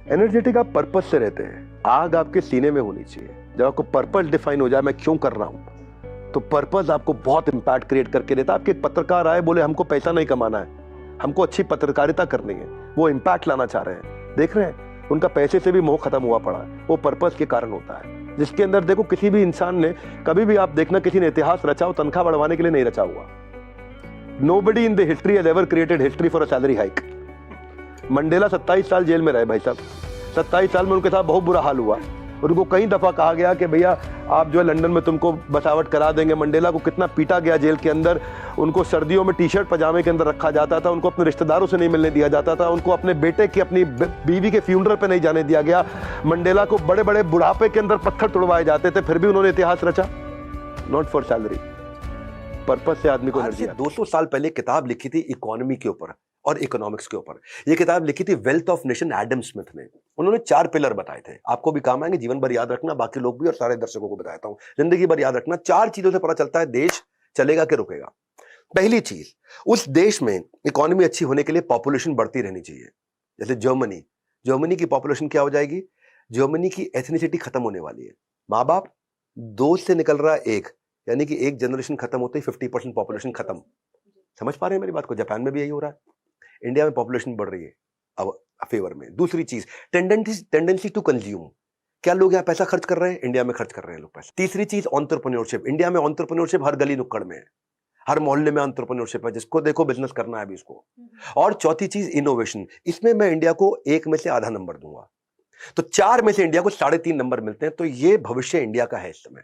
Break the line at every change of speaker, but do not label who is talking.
Energetic आप purpose से रहते हैं, आग आपके सीने में होनी चाहिए। जब आपको पर्पस डिफाइन हो जाए मैं क्यों कर रहा हूं, तो पर्पस आपको बहुत इंपैक्ट क्रिएट करके देता है। आपके पत्रकार आए बोले हमको पैसा नहीं कमाना है, हमको अच्छी पत्रकारिता करनी है, वो इंपैक्ट लाना चाह रहे हैं, देख रहे हैं उनका पैसे से भी मोह खत्म हुआ पड़ा है, वो पर्पस के कारण होता है। जिसके अंदर देखो किसी भी इंसान ने कभी भी आप देखना किसी ने इतिहास रचा हो तनख्वाह बढ़वाने के लिए नहीं रचा हुआ। Nobody in the history has ever created history for a salary hike. Mandela 27 साल जेल में रहे भाई साहब, 27 साल में उनके साथ बहुत बुरा हाल हुआ। उनको कई दफा कहा गया कि भैया आप जो है लंदन में तुमको बसावट करा देंगे। मंडेला को कितना पीटा गया जेल के अंदर, उनको सर्दियों में टी शर्ट पजामे के अंदर रखा जाता था, उनको अपने रिश्तेदारों से नहीं मिलने दिया जाता था, उनको अपने बेटे की अपनी बीवी के फ्यूनरल पे नहीं जाने दिया गया। मंडेला को बड़े बड़े बुढ़ापे के अंदर पत्थर तुड़वाए जाते थे, फिर भी उन्होंने इतिहास रचा। नॉट फॉर सैलरी, पर्पस से आदमी को एनर्जी।
200 साल पहले किताब लिखी थी इकोनॉमी के ऊपर और इकोनॉमिक्स के ऊपर। ये किताब लिखी थी wealth of nation Adam Smith ने। उन्होंने 4 पिलर बताए थे, आपको भी काम आएंगे, जीवन भर याद रखना, बाकी लोग भी और सारे दर्शकों को बताता हूं, जिंदगी भर याद रखना। 4 चीजों से पता चलता है देश चलेगा कि रुकेगा। पहली चीज, उस देश में इकोनॉमी अच्छी होने के लिए पॉपुलेशन बढ़ती रहनी चाहिए। जैसे जर्मनी की पॉपुलेशन क्या हो जाएगी, जर्मनी की एथनिसिटी खत्म होने वाली है। माँ बाप 2 से निकल रहा है 1, यानी कि एक जनरेशन खत्म होते ही 50% पॉपुलेशन खत्म। समझ पा रहे हैं मेरी बात को? जापान में भी यही हो रहा है, इंडिया में पॉपुलेशन बढ़ रही है अब फेवर में। दूसरी चीज, टेंडेंसी टू कंज्यूम, क्या लोग यहाँ पैसा खर्च कर रहे हैं? इंडिया में खर्च कर रहे हैं लोग पैसा। तीसरी चीज, एंटरप्रेन्योरशिप, इंडिया में एंटरप्रेन्योरशिप हर गली नुक्कड़ में है, हर मोहल्ले में एंटरप्रेन्योरशिप है, जिसको देखो बिजनेस करना है अभी उसको। और चौथी चीज इनोवेशन, इसमें मैं इंडिया को 1 में से आधा नंबर दूंगा। तो 4 में से इंडिया को 3.5 नंबर मिलते हैं। तो ये भविष्य इंडिया का है इस समय।